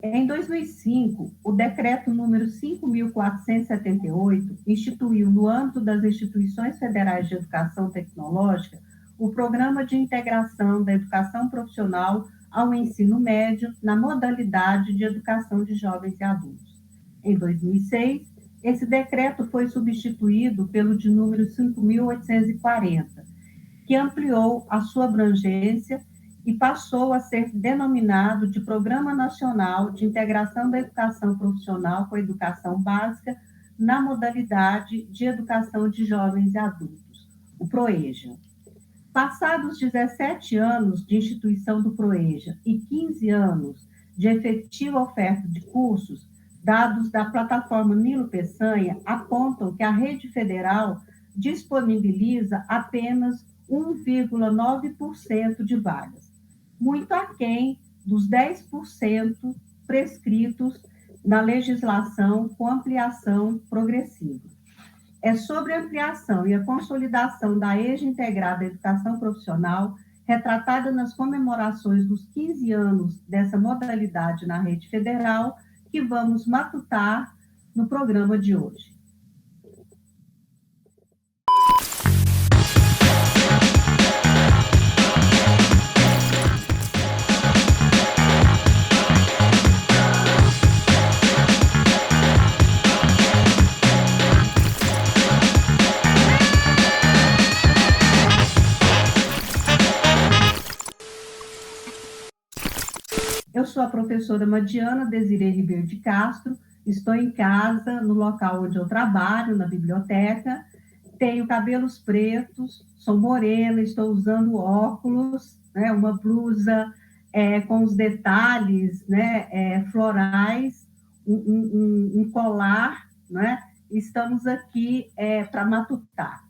Em 2005, o decreto número 5.478 instituiu, no âmbito das instituições federais de educação tecnológica, o Programa de Integração da Educação Profissional ao Ensino Médio na modalidade de educação de jovens e adultos. Em 2006, esse decreto foi substituído pelo de número 5.840, que ampliou a sua abrangência e passou a ser denominado de Programa Nacional de Integração da Educação Profissional com a Educação Básica na modalidade de educação de jovens e adultos, o PROEJA. Passados 17 anos de instituição do PROEJA e 15 anos de efetiva oferta de cursos, dados da plataforma Nilo Peçanha apontam que a rede federal disponibiliza apenas 1,9% de vagas, muito aquém dos 10% prescritos na legislação com ampliação progressiva. É sobre a ampliação e a consolidação da EJA integrada à educação profissional, retratada nas comemorações dos 15 anos dessa modalidade na rede federal, que vamos matutar no programa de hoje. Eu sou a professora Madiana Desirê Ribeiro de Castro, estou em casa, no local onde eu trabalho, na biblioteca, tenho cabelos pretos, sou morena, estou usando óculos, né, uma blusa com os detalhes, né, florais, um colar, né, estamos aqui para matutar.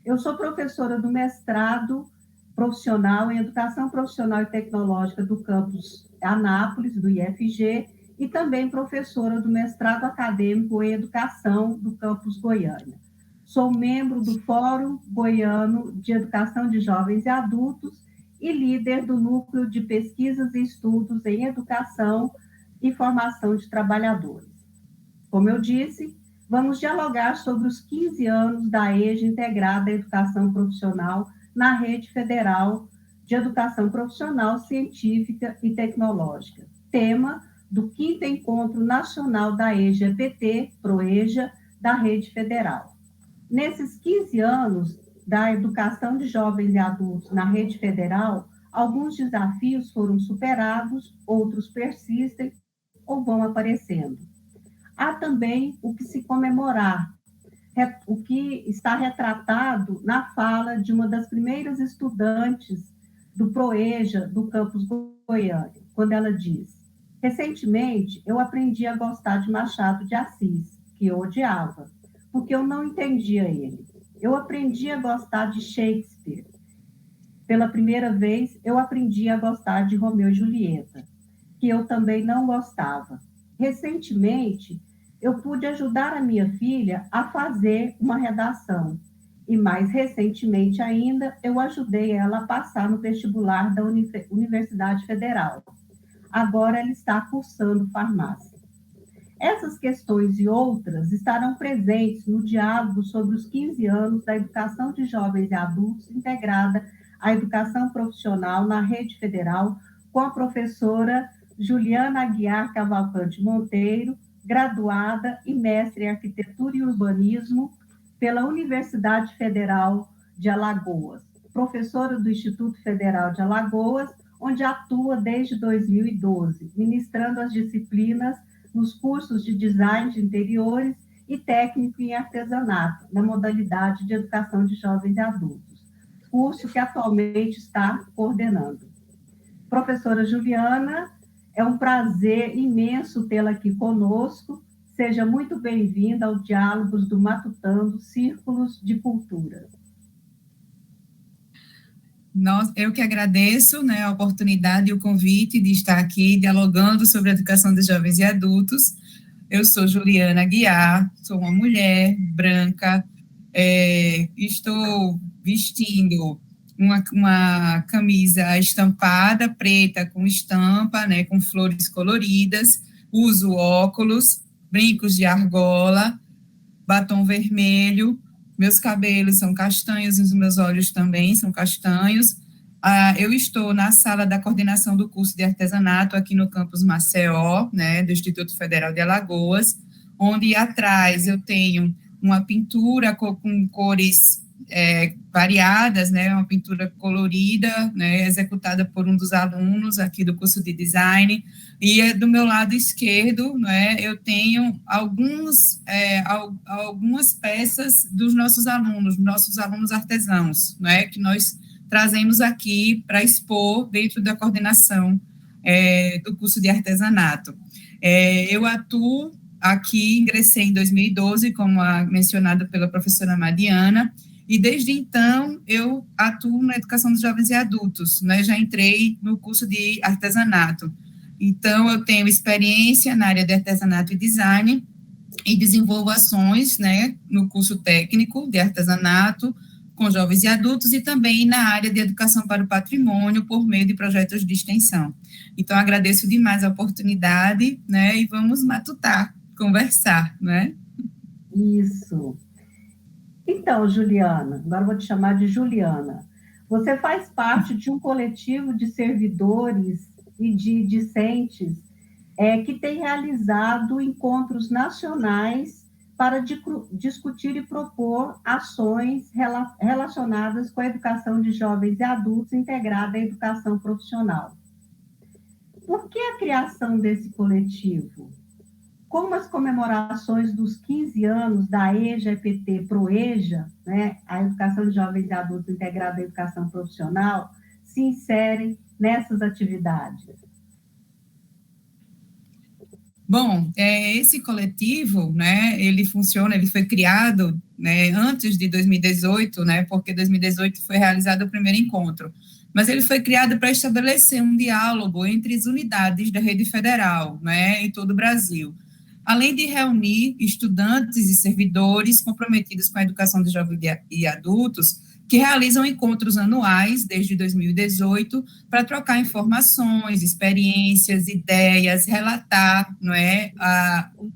Eu sou professora do mestrado profissional em Educação Profissional e Tecnológica do campus Anápolis, do IFG, e também professora do mestrado acadêmico em Educação do campus Goiânia. Sou membro do Fórum Goiano de Educação de Jovens e Adultos e líder do Núcleo de Pesquisas e Estudos em Educação e Formação de Trabalhadores. Como eu disse, vamos dialogar sobre os 15 anos da EJA integrada à educação profissional na rede federal de educação profissional, científica e tecnológica. Tema do 5º Encontro Nacional da EJA-EPT, PROEJA, da rede federal. Nesses 15 anos da educação de jovens e adultos na rede federal, alguns desafios foram superados, outros persistem ou vão aparecendo. Há também o que se comemorar, o que está retratado na fala de uma das primeiras estudantes do PROEJA do campus Goiânia, quando ela diz: recentemente eu aprendi a gostar de Machado de Assis, que eu odiava, porque eu não entendia ele. Eu aprendi a gostar de Shakespeare. Pela primeira vez, eu aprendi a gostar de Romeu e Julieta, que eu também não gostava. Recentemente, eu pude ajudar a minha filha a fazer uma redação. E mais recentemente ainda, eu ajudei ela a passar no vestibular da Universidade Federal. Agora ela está cursando farmácia. Essas questões e outras estarão presentes no diálogo sobre os 15 anos da educação de jovens e adultos integrada à educação profissional na rede federal, com a professora Juliana Aguiar Cavalcante Monteiro, graduada e mestre em Arquitetura e Urbanismo pela Universidade Federal de Alagoas, professora do Instituto Federal de Alagoas, onde atua desde 2012, ministrando as disciplinas nos cursos de Design de Interiores e Técnico em Artesanato, na modalidade de Educação de Jovens e Adultos, curso que atualmente está coordenando. Professora Juliana, é um prazer imenso tê-la aqui conosco. Seja muito bem-vinda ao Diálogos do Matutando Círculos de Cultura. Eu que agradeço, né, a oportunidade e o convite de estar aqui dialogando sobre a educação de jovens e adultos. Eu sou Juliana Aguiar, sou uma mulher branca, estou vestindo uma camisa estampada, preta, com estampa, né, com flores coloridas, uso óculos, brincos de argola, batom vermelho, meus cabelos são castanhos e os meus olhos também são castanhos. Eu estou na sala da coordenação do curso de artesanato aqui no campus Maceió, né, do Instituto Federal de Alagoas, onde atrás eu tenho uma pintura com cores variadas, né, uma pintura colorida, né, executada por um dos alunos aqui do curso de design, e do meu lado esquerdo, né, eu tenho algumas peças dos nossos alunos artesãos, né, que nós trazemos aqui para expor dentro da coordenação do curso de artesanato. Eu atuo aqui, ingressei em 2012, como mencionado pela professora Mariana, e desde então eu atuo na educação dos jovens e adultos, né? Já entrei no curso de artesanato. Então, eu tenho experiência na área de artesanato e design e desenvolvo ações, né, no curso técnico de artesanato com jovens e adultos e também na área de educação para o patrimônio por meio de projetos de extensão. Então, agradeço demais a oportunidade, né, e vamos matutar, conversar, né? Isso. Então, Juliana, agora vou te chamar de Juliana. Você faz parte de um coletivo de servidores e de discentes que tem realizado encontros nacionais para discutir e propor ações relacionadas com a educação de jovens e adultos integrada à educação profissional. Por que a criação desse coletivo? Como as comemorações dos 15 anos da EJA-EPT ProEJA, né, a Educação de Jovens e Adultos Integrada à Educação Profissional, se inserem nessas atividades? Bom, esse coletivo, né, ele foi criado, né, antes de 2018, né, porque 2018 foi realizado o primeiro encontro, mas ele foi criado para estabelecer um diálogo entre as unidades da rede federal, né, em todo o Brasil, além de reunir estudantes e servidores comprometidos com a educação de jovens e adultos, que realizam encontros anuais desde 2018 para trocar informações, experiências, ideias, relatar, não é,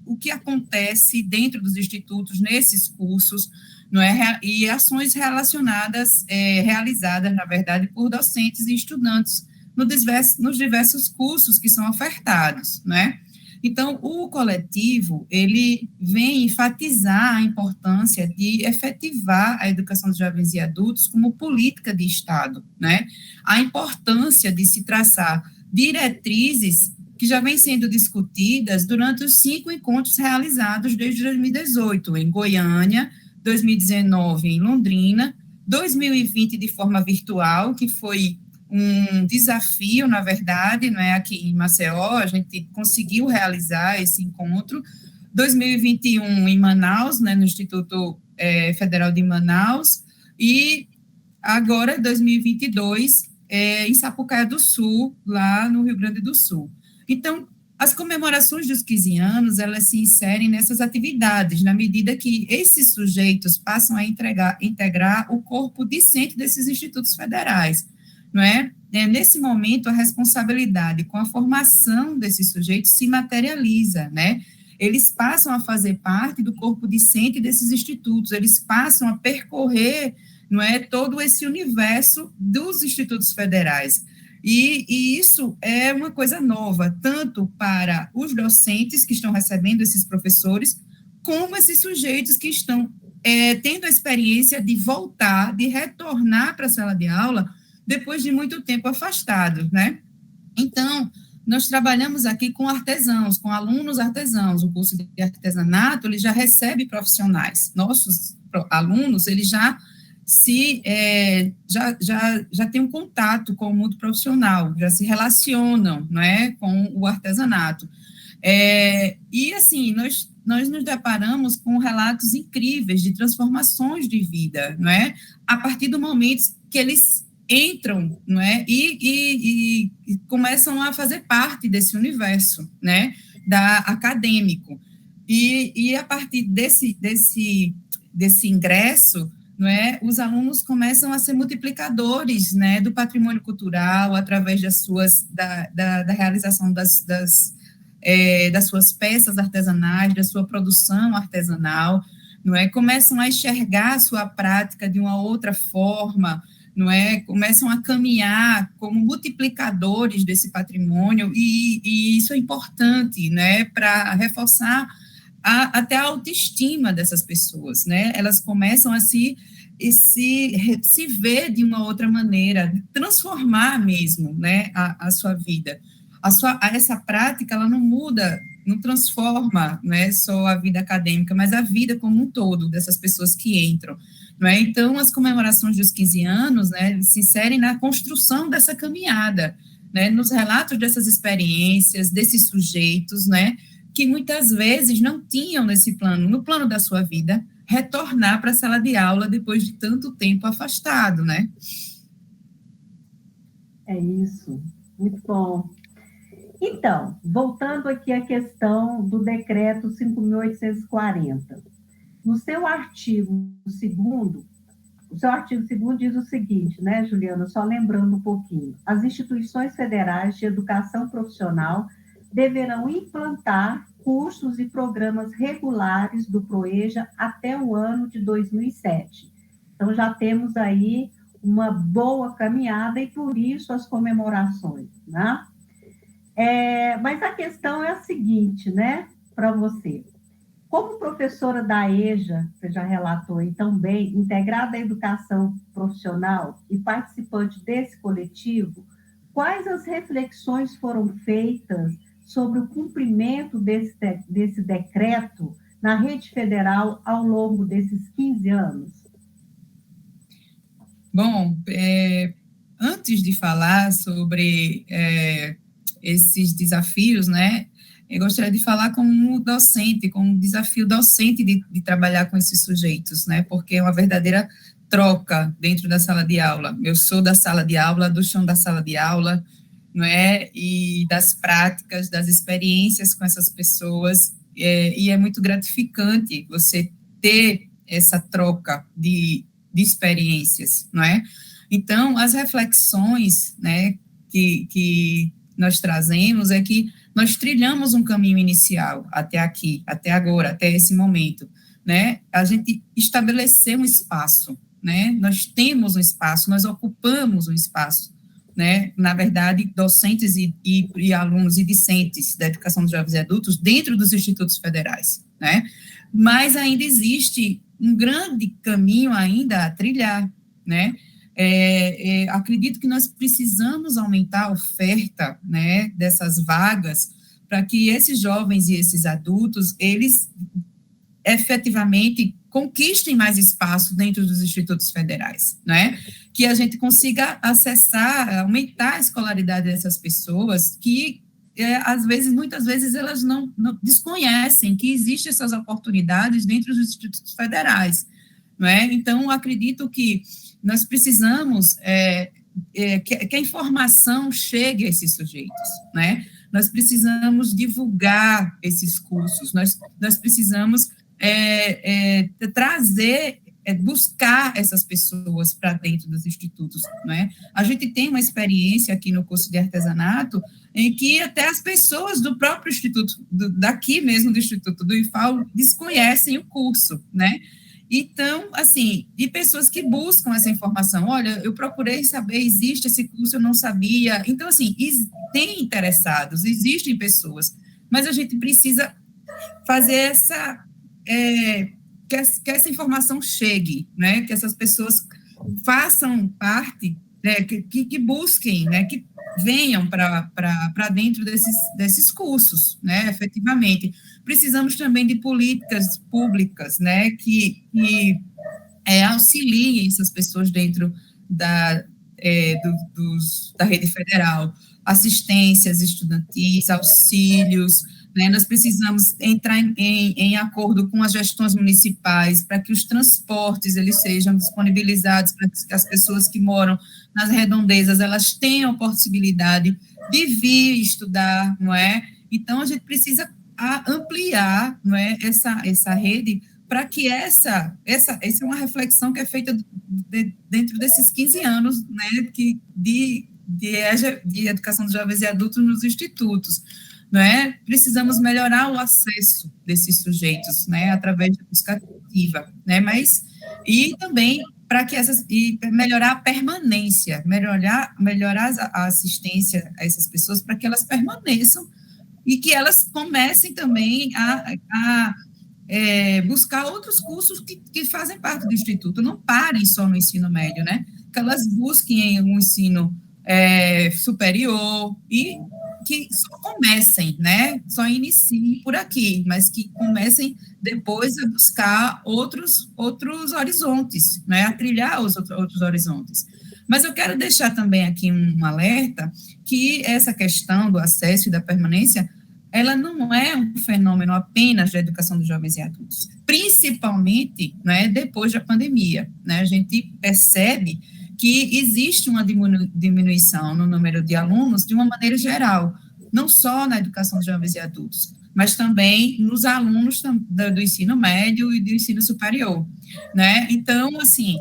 o que acontece dentro dos institutos nesses cursos, não é, e ações relacionadas, realizadas, na verdade, por docentes e estudantes nos diversos cursos que são ofertados, não é? Então, o coletivo, ele vem enfatizar a importância de efetivar a educação de jovens e adultos como política de Estado, né? A importância de se traçar diretrizes que já vêm sendo discutidas durante os 5 encontros realizados desde 2018, em Goiânia, 2019 em Londrina, 2020 de forma virtual, que foi um desafio, na verdade, não é, aqui em Maceió, a gente conseguiu realizar esse encontro, 2021 em Manaus, né, no Instituto Federal de Manaus, e agora 2022 em Sapucaia do Sul, lá no Rio Grande do Sul. Então, as comemorações dos 15 anos, elas se inserem nessas atividades, na medida que esses sujeitos passam a integrar o corpo discente desses institutos federais, não é? Nesse momento, a responsabilidade com a formação desses sujeitos se materializa, né? Eles passam a fazer parte do corpo discente desses institutos, eles passam a percorrer, não é, todo esse universo dos institutos federais. E isso é uma coisa nova, tanto para os docentes que estão recebendo esses professores, como esses sujeitos que estão tendo a experiência de voltar, de retornar para a sala de aula, depois de muito tempo afastados, né? Então, nós trabalhamos aqui com artesãos, com alunos artesãos. O curso de artesanato, ele já recebe profissionais. Nossos alunos, eles já têm um contato com o mundo profissional, já se relacionam, não é, com o artesanato. E, assim, nós nos deparamos com relatos incríveis de transformações de vida, não é? A partir do momento que eles entram, não é? E começam a fazer parte desse universo, né? Acadêmico. E a partir desse ingresso, não é? Os alunos começam a ser multiplicadores, né, do patrimônio cultural através da realização das suas peças artesanais, da sua produção artesanal, não é? Começam a enxergar a sua prática de uma outra forma, não é? Começam a caminhar como multiplicadores desse patrimônio, e isso é importante, né, para reforçar até a autoestima dessas pessoas, né? Elas começam a se ver de uma outra maneira, transformar mesmo, né, a sua vida. Essa prática, ela não muda, não transforma, né, só a vida acadêmica, mas a vida como um todo dessas pessoas que entram, não é? Então, as comemorações dos 15 anos, né, se inserem na construção dessa caminhada, né, nos relatos dessas experiências, desses sujeitos, né, que muitas vezes não tinham no plano da sua vida, retornar para a sala de aula depois de tanto tempo afastado, né? É isso, muito bom. Então, voltando aqui à questão do decreto 5.840. No seu artigo 2º, o seu artigo 2º diz o seguinte, né, Juliana, só lembrando um pouquinho. As instituições federais de educação profissional deverão implantar cursos e programas regulares do PROEJA até o ano de 2007. Então, já temos aí uma boa caminhada e, por isso, as comemorações, né? Mas a questão é a seguinte, né, para você. Como professora da EJA, você já relatou aí também, integrada à educação profissional e participante desse coletivo, quais as reflexões foram feitas sobre o cumprimento desse decreto na rede federal ao longo desses 15 anos? Bom, antes de falar sobre esses desafios, né, eu gostaria de falar como docente, como um desafio docente de trabalhar com esses sujeitos, né, porque é uma verdadeira troca dentro da sala de aula. Eu sou da sala de aula, do chão da sala de aula, não é, e das práticas, das experiências com essas pessoas, e é muito gratificante você ter essa troca de experiências, não é? Então, as reflexões, né, que nós trazemos é que nós trilhamos um caminho inicial até aqui, até agora, até esse momento, né? A gente estabeleceu um espaço, né? Nós temos um espaço, nós ocupamos um espaço, né? Na verdade, docentes e alunos e discentes da educação dos jovens e adultos dentro dos institutos federais, né? Mas ainda existe um grande caminho ainda a trilhar, né? Acredito que nós precisamos aumentar a oferta, né, dessas vagas para que esses jovens e esses adultos, eles efetivamente conquistem mais espaço dentro dos institutos federais, né? Que a gente consiga acessar, aumentar a escolaridade dessas pessoas que muitas vezes elas não desconhecem que existem essas oportunidades dentro dos institutos federais, não é? Então, acredito que nós precisamos que a informação chegue a esses sujeitos, né? Nós precisamos divulgar esses cursos, nós precisamos trazer, buscar essas pessoas para dentro dos institutos, né? A gente tem uma experiência aqui no curso de artesanato em que até as pessoas do próprio instituto, daqui mesmo do instituto do IFAL, desconhecem o curso, né? Então, assim, e pessoas que buscam essa informação, olha, eu procurei saber, existe esse curso, eu não sabia. Então, assim, tem interessados, existem pessoas, mas a gente precisa fazer que essa informação chegue, né, que essas pessoas façam parte, né, que busquem, né, que venham para dentro desses cursos, né, efetivamente. Precisamos também de políticas públicas, né, que auxiliem essas pessoas dentro da rede federal, assistências estudantis, auxílios, né, nós precisamos entrar em acordo com as gestões municipais para que os transportes eles sejam disponibilizados para que as pessoas que moram nas redondezas elas tenham a possibilidade de vir estudar, não é? Então, a gente precisa ampliar, não é, essa rede para que essa é uma reflexão que é feita dentro desses 15 anos, né, de educação de jovens e adultos nos institutos, né? Precisamos melhorar o acesso desses sujeitos, né, através da busca ativa, né, e também para que melhorar a permanência, melhorar a assistência a essas pessoas para que elas permaneçam e que elas comecem também a buscar outros cursos que fazem parte do Instituto, não parem só no ensino médio, né? Que elas busquem um ensino superior e que só comecem, né? Só iniciem por aqui, mas que comecem depois a buscar outros horizontes, né? A trilhar os outros horizontes. Mas eu quero deixar também aqui um alerta que essa questão do acesso e da permanência ela não é um fenômeno apenas da educação dos jovens e adultos, principalmente, né, depois da pandemia, né, a gente percebe que existe uma diminuição no número de alunos de uma maneira geral, não só na educação dos jovens e adultos, mas também nos alunos do ensino médio e do ensino superior, né, então, assim,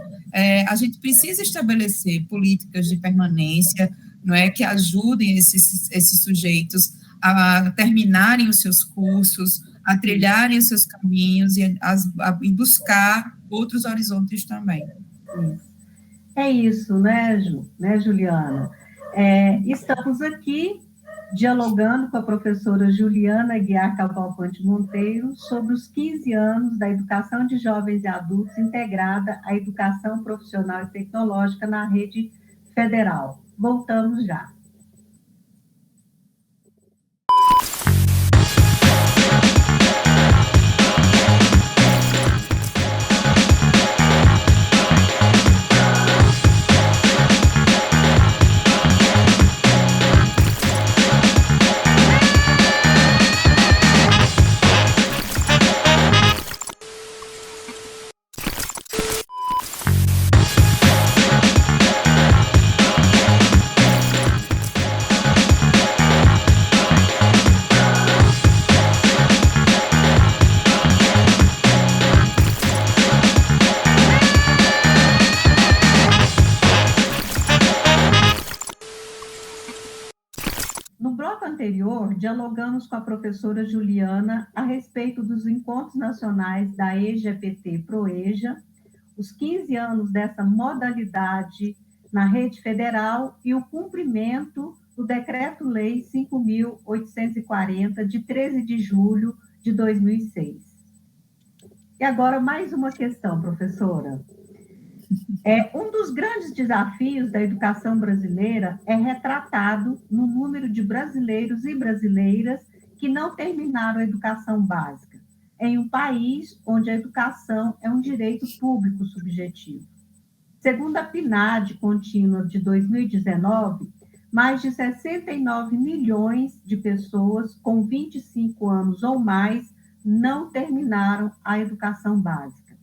a gente precisa estabelecer políticas de permanência, não é, que ajudem esses sujeitos a terminarem os seus cursos, a trilharem os seus caminhos e buscar outros horizontes também. É isso, né, Juliana? Estamos aqui dialogando com a professora Juliana Aguiar Cavalcante Monteiro sobre os 15 anos da educação de jovens e adultos integrada à educação profissional e tecnológica na rede federal. Voltamos já. Anterior, dialogamos com a professora Juliana a respeito dos encontros nacionais da EJPT-PROEJA, os 15 anos dessa modalidade na rede federal e o cumprimento do Decreto-Lei 5.840, de 13 de julho de 2006. E agora, mais uma questão, professora. Um dos grandes desafios da educação brasileira é retratado no número de brasileiros e brasileiras que não terminaram a educação básica, em um país onde a educação é um direito público subjetivo. Segundo a PNAD contínua de 2019, mais de 69 milhões de pessoas com 25 anos ou mais não terminaram a educação básica.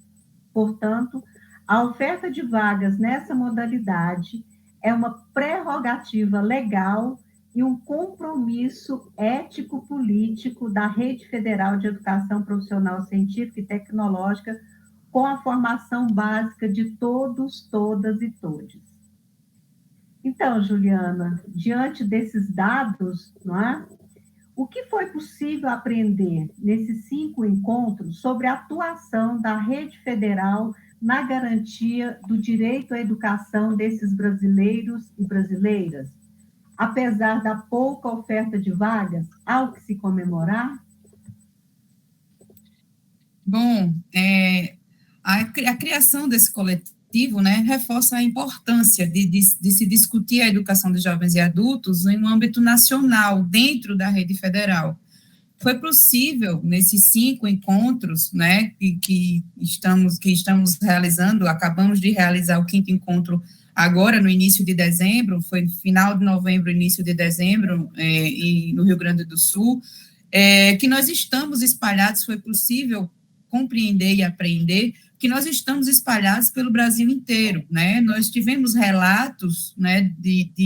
Portanto, a oferta de vagas nessa modalidade é uma prerrogativa legal e um compromisso ético-político da Rede Federal de Educação Profissional Científica e Tecnológica com a formação básica de todos, todas e todes. Então, Juliana, diante desses dados, não é? O que foi possível aprender nesses 5 encontros sobre a atuação da Rede Federal na garantia do direito à educação desses brasileiros e brasileiras? Apesar da pouca oferta de vagas, há o que se comemorar? Bom, a criação desse coletivo, né, reforça a importância de se discutir a educação de jovens e adultos em um âmbito nacional, dentro da rede federal. Foi possível, nesses 5 encontros, né, que estamos realizando, acabamos de realizar o 5º encontro agora, no início de dezembro, foi final de novembro, início de dezembro, e no Rio Grande do Sul, que nós estamos espalhados, foi possível compreender e aprender que nós estamos espalhados pelo Brasil inteiro, né, nós tivemos relatos, né,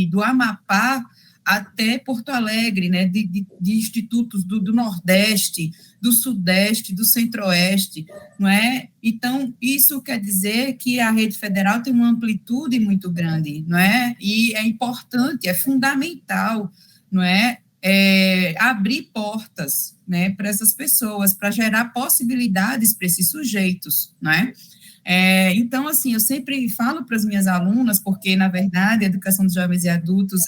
do Amapá até Porto Alegre, né, de institutos do Nordeste, do Sudeste, do Centro-Oeste, não é? Então, isso quer dizer que a rede federal tem uma amplitude muito grande, não é? E é importante, é fundamental, não é? Abrir portas, né, para essas pessoas, para gerar possibilidades para esses sujeitos, não é? Então, assim, eu sempre falo para as minhas alunas, porque, na verdade, a educação de jovens e adultos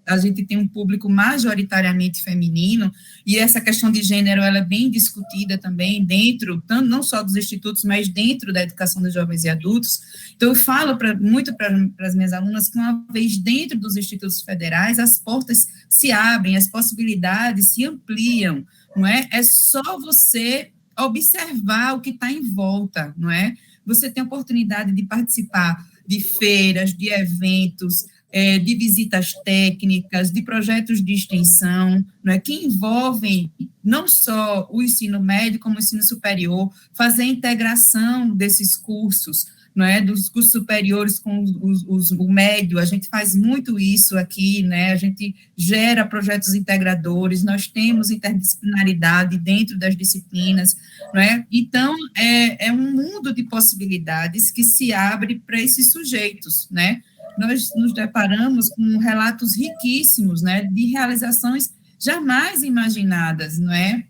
a gente tem um público majoritariamente feminino, e essa questão de gênero, ela é bem discutida também dentro, não só dos institutos, mas dentro da educação de jovens e adultos. Então, eu falo muito para as minhas alunas que, uma vez dentro dos institutos federais, as portas se abrem, as possibilidades se ampliam, não é? É só você observar o que está em volta, não é? Você tem a oportunidade de participar de feiras, de eventos, de visitas técnicas, de projetos de extensão, não é? Que envolvem não só o ensino médio, como o ensino superior, fazer a integração desses cursos, não é? Dos cursos superiores com o médio, a gente faz muito isso aqui, né? A gente gera projetos integradores, nós temos interdisciplinaridade dentro das disciplinas, não é? Então, é um mundo de possibilidades que se abre para esses sujeitos, né? Nós nos deparamos com relatos riquíssimos, né? De realizações jamais imaginadas, não é?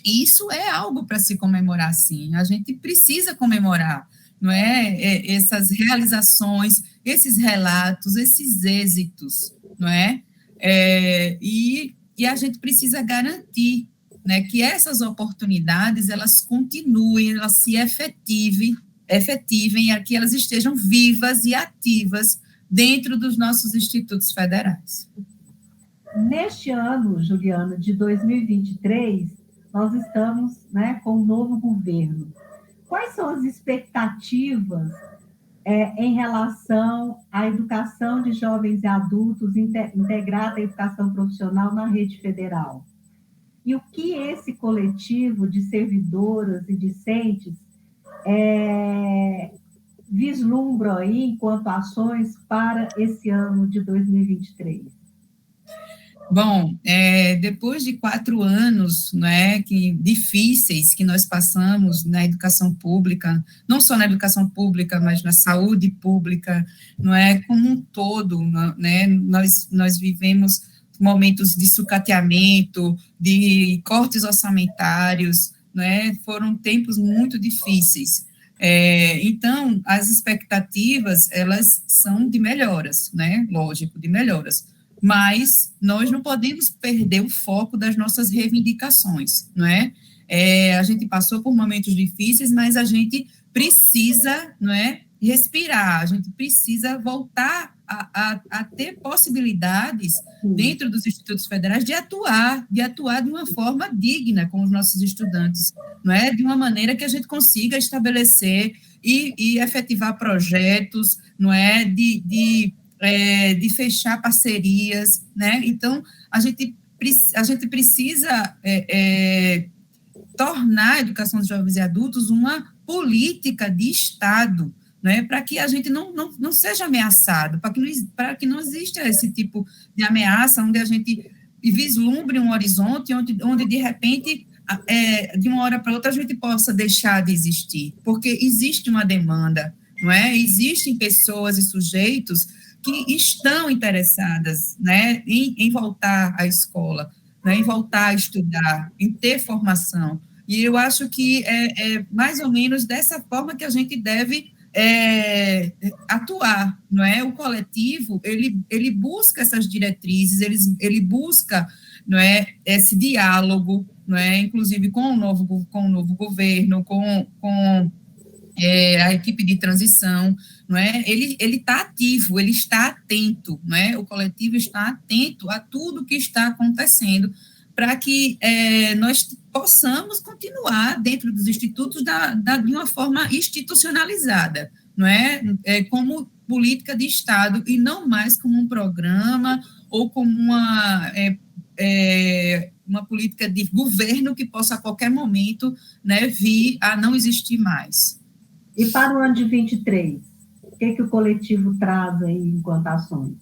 E isso é algo para se comemorar, sim. A gente precisa comemorar, não é? Essas realizações, esses relatos, esses êxitos, não é? E a gente precisa garantir, né, que essas oportunidades, elas continuem, elas se efetivem, que elas estejam vivas e ativas dentro dos nossos institutos federais. Neste ano, Juliana, de 2023, nós estamos, né, com um novo governo. Quais são as expectativas em relação à educação de jovens e adultos integrada à educação profissional na rede federal? E o que esse coletivo de servidoras e discentes vislumbra aí enquanto ações para esse ano de 2023? Bom, depois de 4 anos, né, difíceis que nós passamos na educação pública, não só na educação pública, mas na saúde pública, não é, como um todo, né, nós vivemos momentos de sucateamento, de cortes orçamentários, né, foram tempos muito difíceis. Então, as expectativas, elas são de melhoras, né, lógico, de melhoras, mas nós não podemos perder o foco das nossas reivindicações, não é? A gente passou por momentos difíceis, mas a gente precisa, não é, respirar, a gente precisa voltar a ter possibilidades dentro dos institutos federais de atuar de uma forma digna com os nossos estudantes, não é? De uma maneira que a gente consiga estabelecer e efetivar projetos, não é? De fechar parcerias, né? Então, a gente precisa tornar a educação de jovens e adultos uma política de Estado, né, para que a gente não seja ameaçado, para que não exista esse tipo de ameaça, onde a gente vislumbre um horizonte, onde de repente, de uma hora para outra, a gente possa deixar de existir, porque existe uma demanda, não é? Existem pessoas e sujeitos que estão interessadas, né, em voltar à escola, né, em voltar a estudar, em ter formação. E eu acho que é mais ou menos dessa forma que a gente deve atuar, não é? O coletivo, ele busca essas diretrizes, ele busca, não é, esse diálogo, não é? Inclusive com o novo governo, com a equipe de transição, não é? Ele está ativo, ele está atento, não é? O coletivo está atento a tudo que está acontecendo para que nós possamos continuar dentro dos institutos de uma forma institucionalizada, não é? Como política de Estado e não mais como um programa ou como uma política de governo que possa a qualquer momento, né, vir a não existir mais. E para o ano de 23, o que o coletivo traz aí enquanto ações?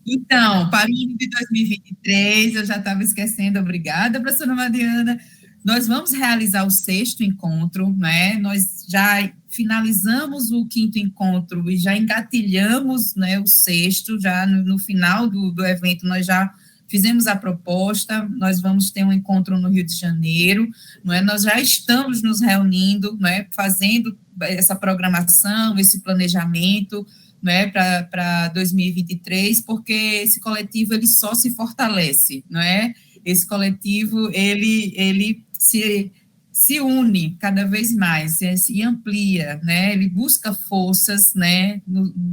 Então, para o ano de 2023, eu já estava esquecendo, obrigada, professora Mariana. Nós vamos realizar o sexto encontro, né? Nós já finalizamos o quinto encontro e já engatilhamos, né, o sexto, já no final do evento, nós já fizemos a proposta, nós vamos ter um encontro no Rio de Janeiro, não é? Nós já estamos nos reunindo, não é? Fazendo essa programação, esse planejamento, né, para 2023, porque esse coletivo ele só se fortalece, não é? Esse coletivo ele se une cada vez mais, se amplia, né? Ele busca forças, né?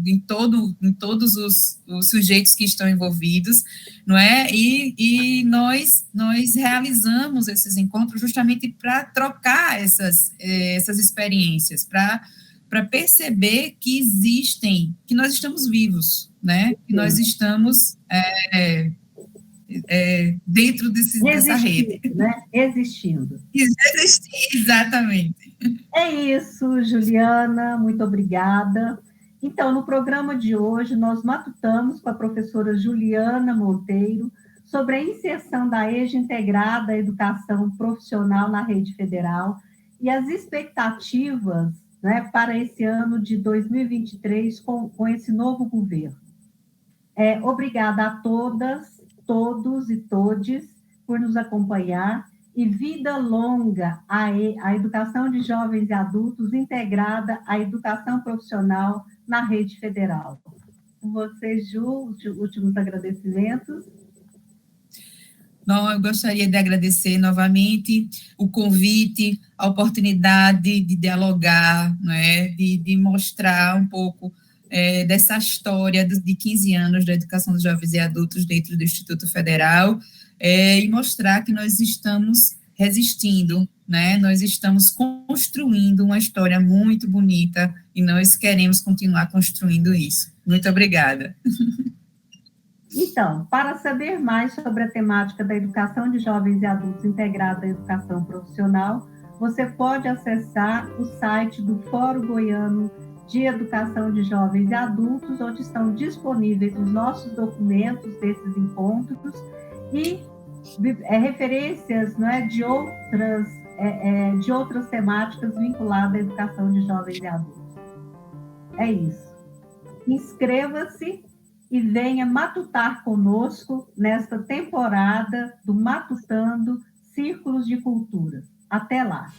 Em todos os sujeitos que estão envolvidos, não é? E nós realizamos esses encontros justamente para trocar essas experiências, para perceber que existem, que nós estamos vivos, né? Que nós estamos dentro dessa rede. Né? Existindo. Exatamente. É isso, Juliana, muito obrigada. Então, no programa de hoje, nós matutamos com a professora Juliana Monteiro sobre a inserção da EJA integrada à educação profissional na rede federal e as expectativas, né, para esse ano de 2023 com esse novo governo. Obrigada a todas, todos e todes por nos acompanhar e vida longa à educação de jovens e adultos integrada à educação profissional na rede federal. Com vocês, Ju, os últimos agradecimentos. Não, eu gostaria de agradecer novamente o convite, a oportunidade de dialogar, né, de mostrar um pouco dessa história de 15 anos da educação dos jovens e adultos dentro do Instituto Federal, e mostrar que nós estamos resistindo, né, nós estamos construindo uma história muito bonita e nós queremos continuar construindo isso. Muito obrigada. Então, para saber mais sobre a temática da educação de jovens e adultos integrada à educação profissional, você pode acessar o site do Fórum Goiano de Educação de Jovens e Adultos, onde estão disponíveis os nossos documentos desses encontros e referências, né, de outras temáticas vinculadas à educação de jovens e adultos. É isso. Inscreva-se e venha matutar conosco nesta temporada do Matutando Círculos de Cultura. Até lá!